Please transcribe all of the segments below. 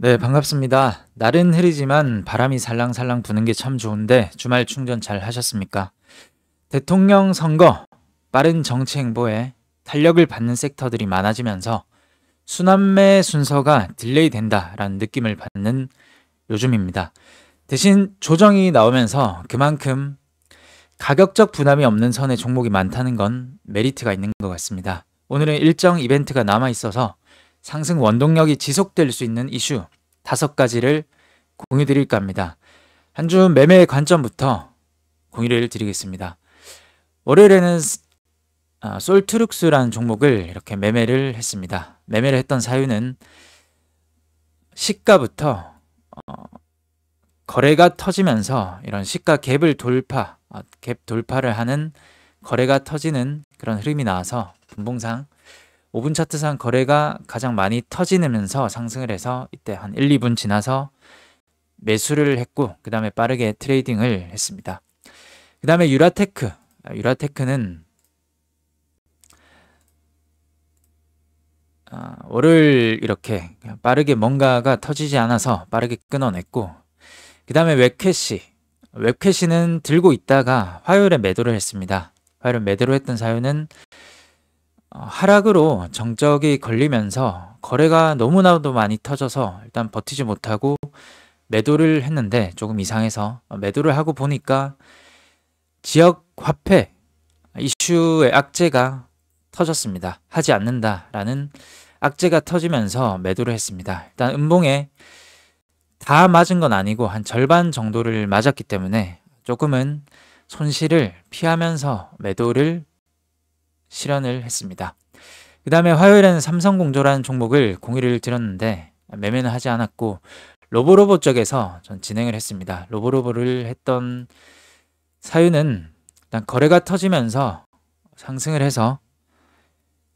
네, 반갑습니다. 날은 흐리지만 바람이 살랑살랑 부는 게 참 좋은데 주말 충전 잘 하셨습니까? 대통령 선거, 빠른 정치 행보에 탄력을 받는 섹터들이 많아지면서 순환매 순서가 딜레이 된다라는 느낌을 받는 요즘입니다. 대신 조정이 나오면서 그만큼 가격적 부담이 없는 선의 종목이 많다는 건 메리트가 있는 것 같습니다. 오늘은 일정 이벤트가 남아 있어서 상승 원동력이 지속될 수 있는 이슈 5가지를 공유 드릴까 합니다. 한 주 매매 관점부터 공유를 드리겠습니다. 월요일에는 솔트룩스라는 종목을 이렇게 매매를 했습니다. 매매를 했던 사유는 시가부터 거래가 터지면서 이런 시가 갭을 갭 돌파를 하는 거래가 터지는 그런 흐름이 나와서 분봉상 5분 차트상 거래가 가장 많이 터지면서 상승을 해서 이때 한 1, 2분 지나서 매수를 했고 그 다음에 빠르게 트레이딩을 했습니다. 그 다음에 유라테크는 월요일 이렇게 빠르게 뭔가가 터지지 않아서 빠르게 끊어냈고 그 다음에 웹캐시는 들고 있다가 화요일에 매도를 했습니다. 화요일에 매도를 했던 사유는 하락으로 정적이 걸리면서 거래가 너무나도 많이 터져서 일단 버티지 못하고 매도를 했는데 조금 이상해서 매도를 하고 보니까 지역 화폐 이슈의 악재가 터졌습니다. 하지 않는다라는 악재가 터지면서 매도를 했습니다. 일단 음봉에 다 맞은 건 아니고 한 절반 정도를 맞았기 때문에 조금은 손실을 피하면서 매도를 실현을 했습니다. 그 다음에 화요일에는 삼성공조라는 종목을 공유를 드렸는데 매매는 하지 않았고 로보로보 쪽에서 전 진행을 했습니다. 로보로보를 했던 사유는 일단 거래가 터지면서 상승을 해서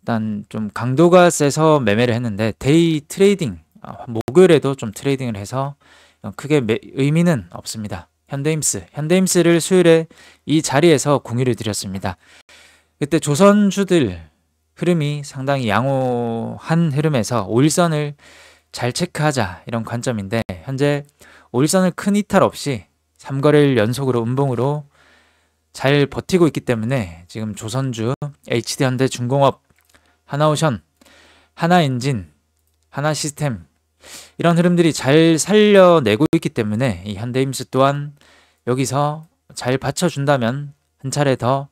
일단 좀 강도가 세서 매매를 했는데 데이 트레이딩 목요일에도 좀 트레이딩을 해서 크게 의미는 없습니다. 현대임스를 수요일에 이 자리에서 공유를 드렸습니다. 그때 조선주들 흐름이 상당히 양호한 흐름에서 5일선을 잘 체크하자 이런 관점인데 현재 5일선을 큰 이탈 없이 3거래일 연속으로 음봉으로 잘 버티고 있기 때문에 지금 조선주, HD현대중공업, 하나오션, 하나엔진, 하나시스템 이런 흐름들이 잘 살려내고 있기 때문에 이 현대임스 또한 여기서 잘 받쳐준다면 한 차례 더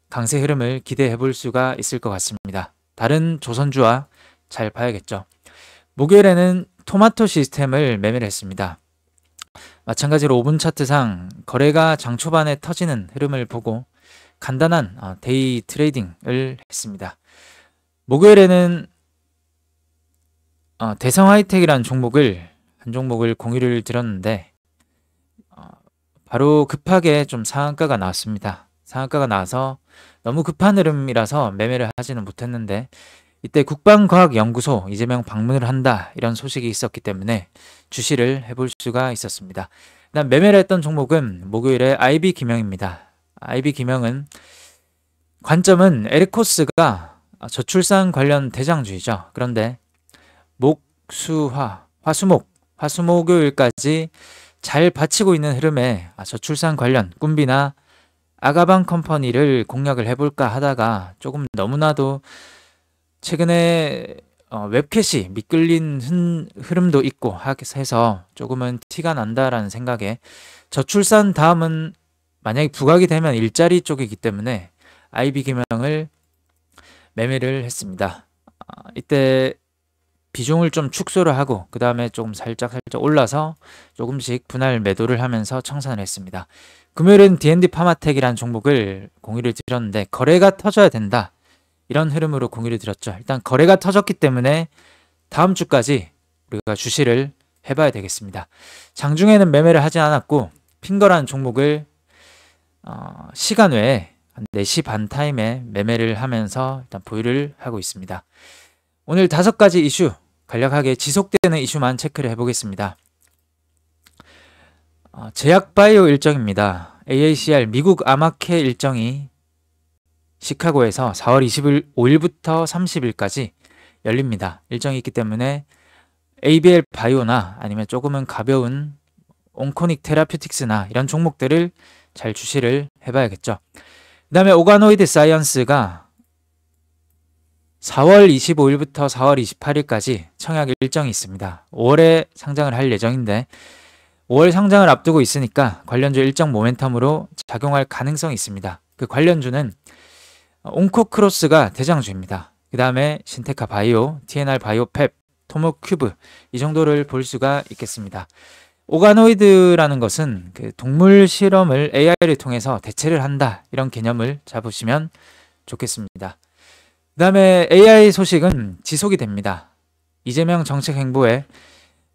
강세 흐름을 기대해 볼 수가 있을 것 같습니다. 다른 조선주와 잘 봐야겠죠. 목요일에는 토마토 시스템을 매매를 했습니다. 마찬가지로 5분 차트상 거래가 장 초반에 터지는 흐름을 보고 간단한 데이 트레이딩을 했습니다. 목요일에는 대성하이텍이라는 한 종목을 공유를 드렸는데 바로 급하게 좀 상한가가 나왔습니다. 상한가가 나와서 너무 급한 흐름이라서 매매를 하지는 못했는데 이때 국방과학연구소 이재명 방문을 한다 이런 소식이 있었기 때문에 주시를 해볼 수가 있었습니다. 그다음 매매를 했던 종목은 목요일에 IB기명입니다. IB기명은 관점은 에르코스가 저출산 관련 대장주이죠. 그런데 화수목요일까지 잘 받치고 있는 흐름에 저출산 관련 꿈비나 아가방 컴퍼니를 공략을 해볼까 하다가 조금 너무나도 최근에 웹캐시 미끌린 흐름도 있고 해서 조금은 티가 난다라는 생각에 저출산 다음은 만약에 부각이 되면 일자리 쪽이기 때문에 IB기명을 매매를 했습니다. 이때 비중을 좀 축소를 하고 그 다음에 조금 살짝 올라서 조금씩 분할 매도를 하면서 청산을 했습니다. 금요일은 D&D 파마텍이라는 종목을 공유를 드렸는데 거래가 터져야 된다 이런 흐름으로 공유를 드렸죠. 일단 거래가 터졌기 때문에 다음 주까지 우리가 주시를 해봐야 되겠습니다. 장중에는 매매를 하지 않았고 핑거라는 종목을 시간 외에 한 4시 반 타임에 매매를 하면서 일단 보유를 하고 있습니다. 오늘 5가지 이슈 간략하게 지속되는 이슈만 체크를 해보겠습니다. 제약바이오 일정입니다. AACR 미국 아마케 일정이 시카고에서 4월 25일부터 30일까지 열립니다. 일정이 있기 때문에 ABL 바이오나 아니면 조금은 가벼운 온코닉 테라퓨틱스나 이런 종목들을 잘 주시를 해봐야겠죠. 그 다음에 오가노이드 사이언스가 4월 25일부터 4월 28일까지 청약 일정이 있습니다. 5월에 상장을 할 예정인데 5월 상장을 앞두고 있으니까 관련주 일정 모멘텀으로 작용할 가능성이 있습니다. 그 관련주는 온코크로스가 대장주입니다. 그 다음에 신테카 바이오, TNR 바이오펩, 토모큐브 이 정도를 볼 수가 있겠습니다. 오가노이드라는 것은 그 동물 실험을 AI를 통해서 대체를 한다 이런 개념을 잡으시면 좋겠습니다. 그 다음에 AI 소식은 지속이 됩니다. 이재명 정책 행보에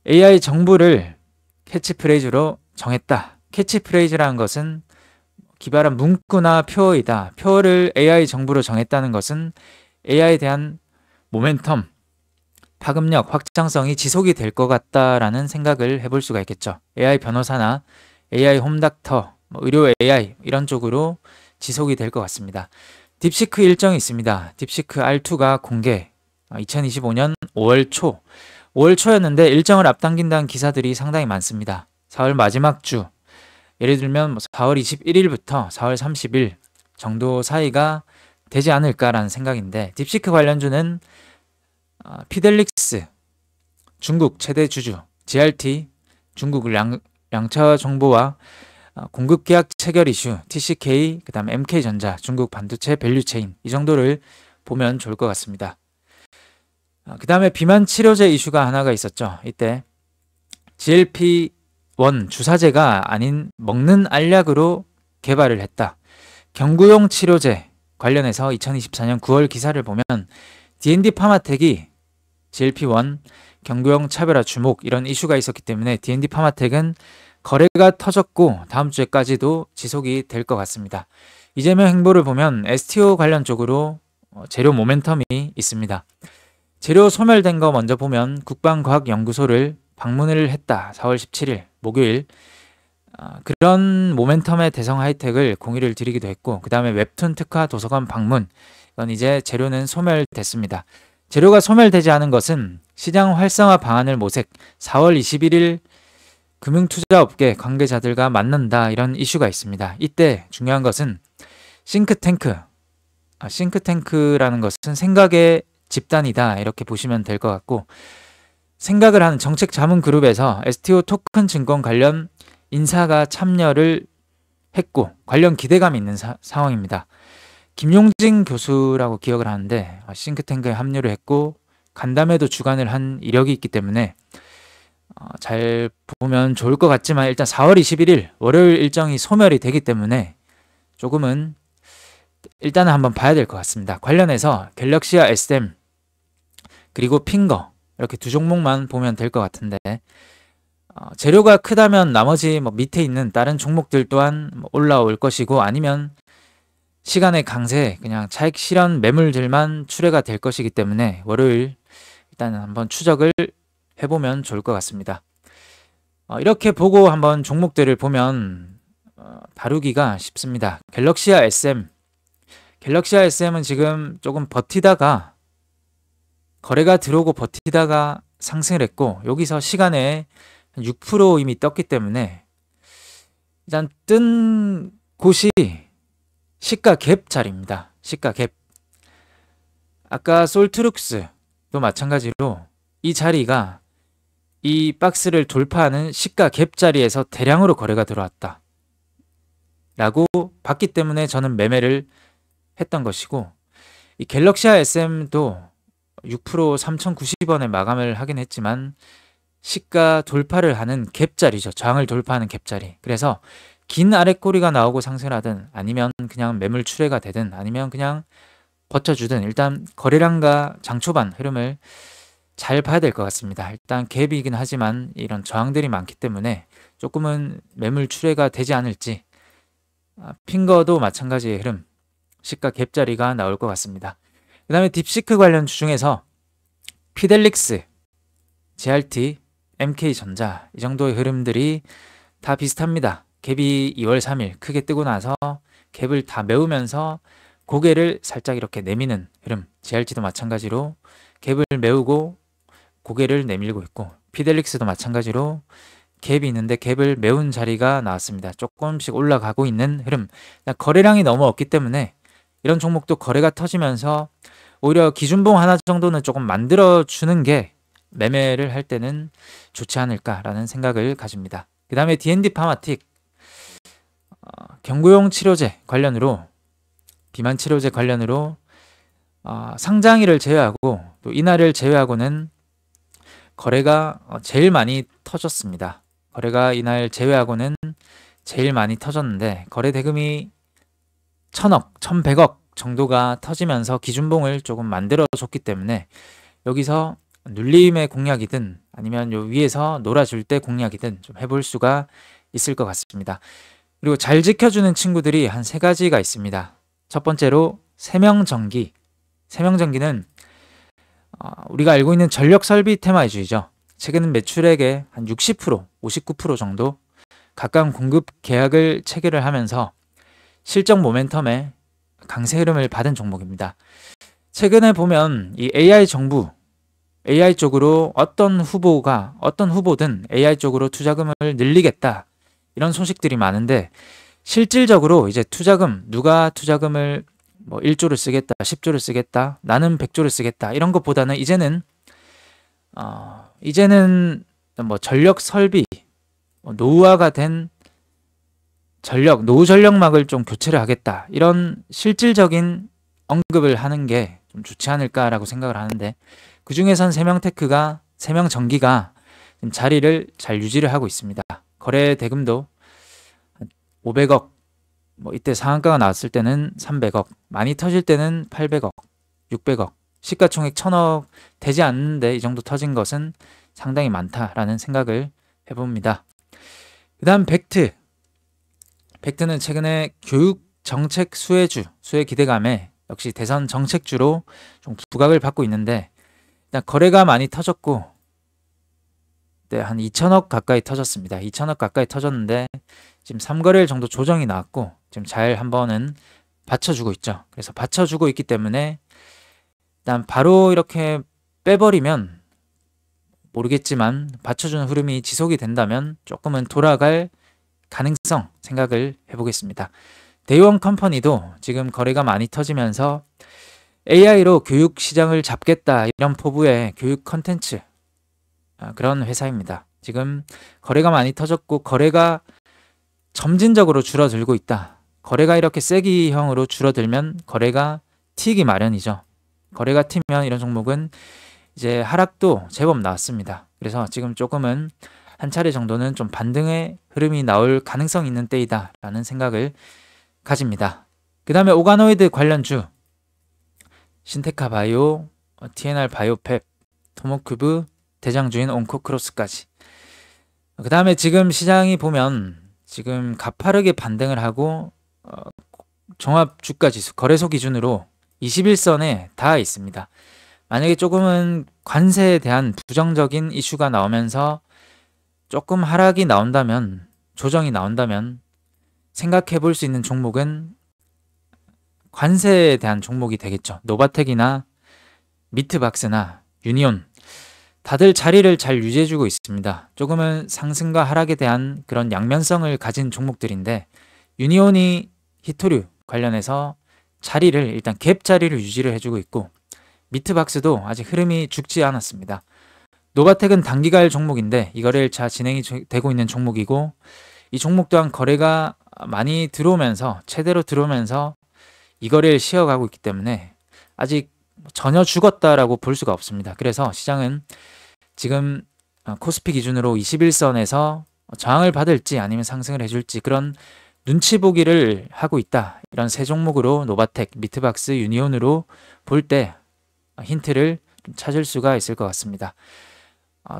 AI 정부를 캐치프레이즈로 정했다. 캐치프레이즈라는 것은 기발한 문구나 표어이다. 표어를 AI 정부로 정했다는 것은 AI에 대한 모멘텀, 파급력, 확장성이 지속이 될 것 같다라는 생각을 해볼 수가 있겠죠. AI 변호사나 AI 홈닥터, 의료 AI 이런 쪽으로 지속이 될 것 같습니다. 딥시크 일정이 있습니다. 딥시크 R2가 공개 2025년 5월 초 5월 초였는데 일정을 앞당긴다는 기사들이 상당히 많습니다. 4월 마지막 주 예를 들면 4월 21일부터 4월 30일 정도 사이가 되지 않을까라는 생각인데 딥시크 관련주는 피델릭스 중국 최대 주주, GRT 중국 양차 정보와 공급 계약 체결 이슈, TCK, 그 다음에 MK전자, 중국 반도체 밸류체인 이 정도를 보면 좋을 것 같습니다. 그 다음에 비만 치료제 이슈가 하나가 있었죠. 이때 GLP-1 주사제가 아닌 먹는 알약으로 개발을 했다. 경구용 치료제 관련해서 2024년 9월 기사를 보면 D&D 파마텍이 GLP-1 경구용 차별화 주목 이런 이슈가 있었기 때문에 D&D 파마텍은 거래가 터졌고 다음 주에까지도 지속이 될 것 같습니다. 이재명 행보를 보면 STO 관련 쪽으로 재료 모멘텀이 있습니다. 재료 소멸된 거 먼저 보면 국방과학연구소를 방문을 했다. 4월 17일 목요일 그런 모멘텀의 대성 하이텍을 공유를 드리기도 했고 그 다음에 웹툰 특화 도서관 방문 이건 이제 재료는 소멸됐습니다. 재료가 소멸되지 않은 것은 시장 활성화 방안을 모색 4월 21일 금융투자업계 관계자들과 만난다 이런 이슈가 있습니다. 이때 중요한 것은 싱크탱크라는 것은 생각의 집단이다 이렇게 보시면 될 것 같고 생각을 하는 정책 자문 그룹에서 STO 토큰 증권 관련 인사가 참여를 했고 관련 기대감이 있는 상황입니다. 김용진 교수라고 기억을 하는데 싱크탱크에 합류를 했고 간담회도 주관을 한 이력이 있기 때문에 잘 보면 좋을 것 같지만 일단 4월 21일 월요일 일정이 소멸이 되기 때문에 조금은 일단은 한번 봐야 될 것 같습니다. 관련해서 갤럭시와 SM 그리고 핑거 이렇게 두 종목만 보면 될 것 같은데 재료가 크다면 나머지 밑에 있는 다른 종목들 또한 올라올 것이고 아니면 시간의 강세 그냥 차익 실현 매물들만 출회가 될 것이기 때문에 월요일 일단은 한번 추적을 해보면 좋을 것 같습니다. 이렇게 보고 한번 종목들을 보면 다루기가 쉽습니다. 갤럭시와 SM은 지금 조금 버티다가 거래가 들어오고 버티다가 상승을 했고 여기서 시간에 6% 이미 떴기 때문에 일단 뜬 곳이 시가 갭 자리입니다. 시가 갭. 아까 솔트룩스도 마찬가지로 이 자리가 이 박스를 돌파하는 시가 갭 자리에서 대량으로 거래가 들어왔다 라고 봤기 때문에 저는 매매를 했던 것이고 이 갤럭시와 SM도 6% 3,090원에 마감을 하긴 했지만 시가 돌파를 하는 갭 자리죠. 저항을 돌파하는 갭 자리. 그래서 긴 아랫꼬리가 나오고 상승을 하든 아니면 그냥 매물 출회가 되든 아니면 그냥 버텨주든 일단 거래량과 장초반 흐름을 잘 봐야 될 것 같습니다. 일단 갭이긴 하지만 이런 저항들이 많기 때문에 조금은 매물 출회가 되지 않을지 핑거도 마찬가지의 흐름 시가 갭 자리가 나올 것 같습니다. 그 다음에 딥시크 관련 주 중에서 피델릭스, GRT, MK전자 이 정도의 흐름들이 다 비슷합니다. 갭이 2월 3일 크게 뜨고 나서 갭을 다 메우면서 고개를 살짝 이렇게 내미는 흐름 GRT도 마찬가지로 갭을 메우고 고개를 내밀고 있고, 피델릭스도 마찬가지로 갭이 있는데 갭을 메운 자리가 나왔습니다. 조금씩 올라가고 있는 흐름. 거래량이 너무 없기 때문에 이런 종목도 거래가 터지면서 오히려 기준봉 하나 정도는 조금 만들어주는 게 매매를 할 때는 좋지 않을까라는 생각을 가집니다. 그 다음에 D&D 파마틱, 경구용 치료제 관련으로, 비만 치료제 관련으로 상장일을 제외하고 또 이날을 제외하고는 거래가 제일 많이 터졌습니다. 거래가 이날 제외하고는 제일 많이 터졌는데, 거래 대금이 1000억, 1100억 정도가 터지면서 기준봉을 조금 만들어 줬기 때문에 여기서 눌림의 공략이든 아니면 요 위에서 놀아줄 때 공략이든 좀 해볼 수가 있을 것 같습니다. 그리고 잘 지켜주는 친구들이 한 3가지가 있습니다. 첫 번째로 세명전기. 세명전기는 우리가 알고 있는 전력 설비 테마주의죠. 최근 매출액의 한 60%, 59% 정도 각각 공급 계약을 체결을 하면서 실적 모멘텀에 강세 흐름을 받은 종목입니다. 최근에 보면 이 AI 정부, AI 쪽으로 어떤 후보든 AI 쪽으로 투자금을 늘리겠다, 이런 소식들이 많은데, 실질적으로 이제 투자금, 누가 투자금을 뭐 1조를 쓰겠다, 10조를 쓰겠다, 나는 100조를 쓰겠다, 이런 것보다는 이제는 뭐 전력 설비, 노후화가 된 노후 전력막을 좀 교체를 하겠다, 이런 실질적인 언급을 하는 게 좀 좋지 않을까라고 생각을 하는데, 그 중에선 세명전기가 자리를 잘 유지를 하고 있습니다. 거래 대금도 500억, 뭐 이때 상한가가 나왔을 때는 300억, 많이 터질 때는 800억, 600억, 시가총액 1000억 되지 않는데 이 정도 터진 것은 상당히 많다라는 생각을 해봅니다. 그 다음 벡트는 최근에 교육 정책 수혜 기대감에 역시 대선 정책주로 좀 부각을 받고 있는데, 일단 거래가 많이 터졌고, 네, 한 2천억 가까이 터졌습니다. 2천억 가까이 터졌는데 지금 3거래일 정도 조정이 나왔고 지금 잘 한번은 받쳐주고 있죠. 그래서 받쳐주고 있기 때문에 일단 바로 이렇게 빼버리면 모르겠지만, 받쳐주는 흐름이 지속이 된다면 조금은 돌아갈 가능성 생각을 해보겠습니다. 데이원 컴퍼니도 지금 거래가 많이 터지면서 AI로 교육 시장을 잡겠다, 이런 포부의 교육 컨텐츠, 그런 회사입니다. 지금 거래가 많이 터졌고 거래가 점진적으로 줄어들고 있다. 거래가 이렇게 세기형으로 줄어들면 거래가 튀기 마련이죠. 거래가 튀면 이런 종목은 이제 하락도 제법 나왔습니다. 그래서 지금 조금은 한 차례 정도는 좀 반등의 흐름이 나올 가능성이 있는 때이다 라는 생각을 가집니다. 그 다음에 오가노이드 관련주, 신테카 바이오, TNR 바이오펩, 토모큐브, 대장주인 온코크로스까지. 그 다음에 지금 시장이 보면 지금 가파르게 반등을 하고 종합주가지수 거래소 기준으로 21선에 닿아 있습니다. 만약에 조금은 관세에 대한 부정적인 이슈가 나오면서 조금 하락이 나온다면, 조정이 나온다면 생각해 볼 수 있는 종목은 관세에 대한 종목이 되겠죠. 노바텍이나 미트박스나 유니온, 다들 자리를 잘 유지해주고 있습니다. 조금은 상승과 하락에 대한 그런 양면성을 가진 종목들인데, 유니온이 히토류 관련해서 자리를 일단 갭 자리를 유지를 해주고 있고, 미트박스도 아직 흐름이 죽지 않았습니다. 노바텍은 단기가일 종목인데 이거래 1차 진행이 되고 있는 종목이고, 이 종목 또한 거래가 많이 들어오면서, 최대로 들어오면서 이거래를 쉬어가고 있기 때문에 아직 전혀 죽었다라고 볼 수가 없습니다. 그래서 시장은 지금 코스피 기준으로 21선에서 저항을 받을지 아니면 상승을 해줄지 그런 눈치 보기를 하고 있다. 이런 세 종목으로 노바텍, 미트박스, 유니온으로 볼 때 힌트를 좀 찾을 수가 있을 것 같습니다.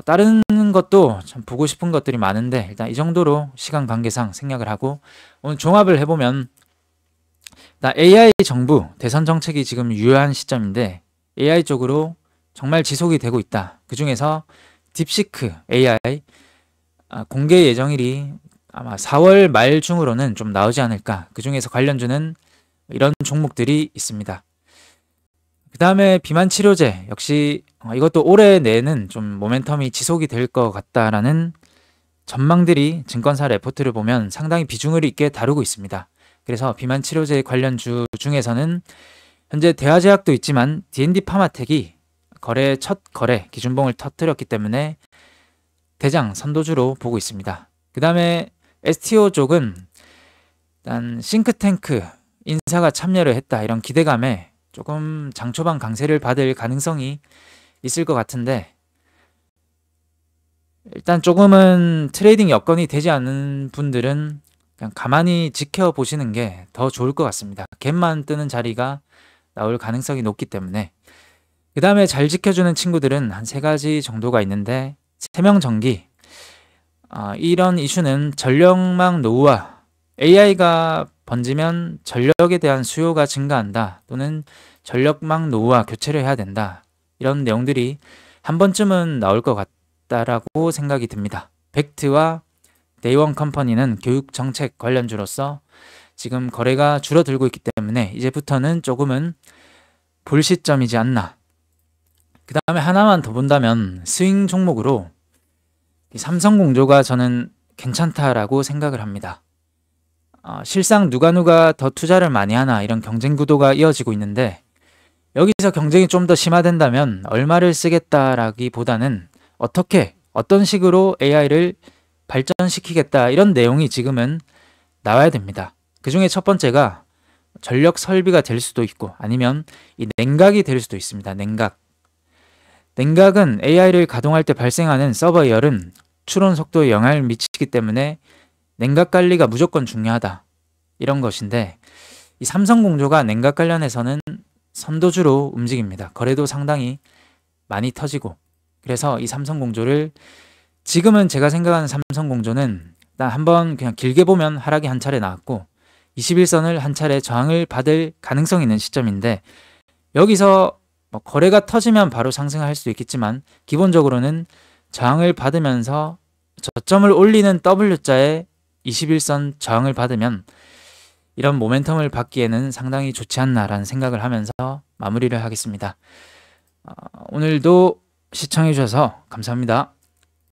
다른 것도 참 보고 싶은 것들이 많은데 일단 이 정도로 시간 관계상 생략을 하고, 오늘 종합을 해보면 AI 정부 대선 정책이 지금 유효한 시점인데 AI 쪽으로 정말 지속이 되고 있다. 그 중에서 딥시크 AI 공개 예정일이 아마 4월 말 중으로는 좀 나오지 않을까. 그 중에서 관련주는 이런 종목들이 있습니다. 그 다음에 비만 치료제 역시 이것도 올해 내는 좀 모멘텀이 지속이 될 것 같다라는 전망들이 증권사 레포트를 보면 상당히 비중을 있게 다루고 있습니다. 그래서 비만 치료제 관련 주 중에서는 현재 대화제약도 있지만 D&D 파마텍이 첫 거래 기준봉을 터뜨렸기 때문에 대장 선도주로 보고 있습니다. 그 다음에 STO 쪽은 일단 싱크탱크 인사가 참여를 했다 이런 기대감에 조금 장초반 강세를 받을 가능성이 있을 것 같은데, 일단 조금은 트레이딩 여건이 되지 않은 분들은 그냥 가만히 지켜보시는 게 더 좋을 것 같습니다. 갭만 뜨는 자리가 나올 가능성이 높기 때문에. 그 다음에 잘 지켜주는 친구들은 한 3가지 정도가 있는데, 세명전기, 이런 이슈는 전력망 노후화, AI가 번지면 전력에 대한 수요가 증가한다, 또는 전력망 노후화 교체를 해야 된다, 이런 내용들이 한 번쯤은 나올 것 같다라고 생각이 듭니다. 벡트와 데이원 컴퍼니는 교육 정책 관련주로서 지금 거래가 줄어들고 있기 때문에 이제부터는 조금은 볼 시점이지 않나. 그 다음에 하나만 더 본다면 스윙 종목으로 삼성공조가 저는 괜찮다라고 생각을 합니다. 실상 누가 더 투자를 많이 하나 이런 경쟁 구도가 이어지고 있는데, 여기서 경쟁이 좀 더 심화된다면 얼마를 쓰겠다라기보다는 어떤 식으로 AI를 발전시키겠다 이런 내용이 지금은 나와야 됩니다. 그 중에 첫 번째가 전력 설비가 될 수도 있고, 아니면 이 냉각이 될 수도 있습니다. 냉각은 AI를 가동할 때 발생하는 서버 열은 추론 속도에 영향을 미치기 때문에 냉각 관리가 무조건 중요하다, 이런 것인데, 이 삼성공조가 냉각 관련해서는 선도주로 움직입니다. 거래도 상당히 많이 터지고, 그래서 이 삼성공조를 지금은 제가 생각하는 삼성공조는 일단 한번 그냥 길게 보면 하락이 한 차례 나왔고 21선을 한 차례 저항을 받을 가능성이 있는 시점인데, 여기서 거래가 터지면 바로 상승할 수도 있겠지만 기본적으로는 저항을 받으면서 저점을 올리는 W자의 21선 저항을 받으면 이런 모멘텀을 받기에는 상당히 좋지 않나라는 생각을 하면서 마무리를 하겠습니다. 오늘도 시청해 주셔서 감사합니다.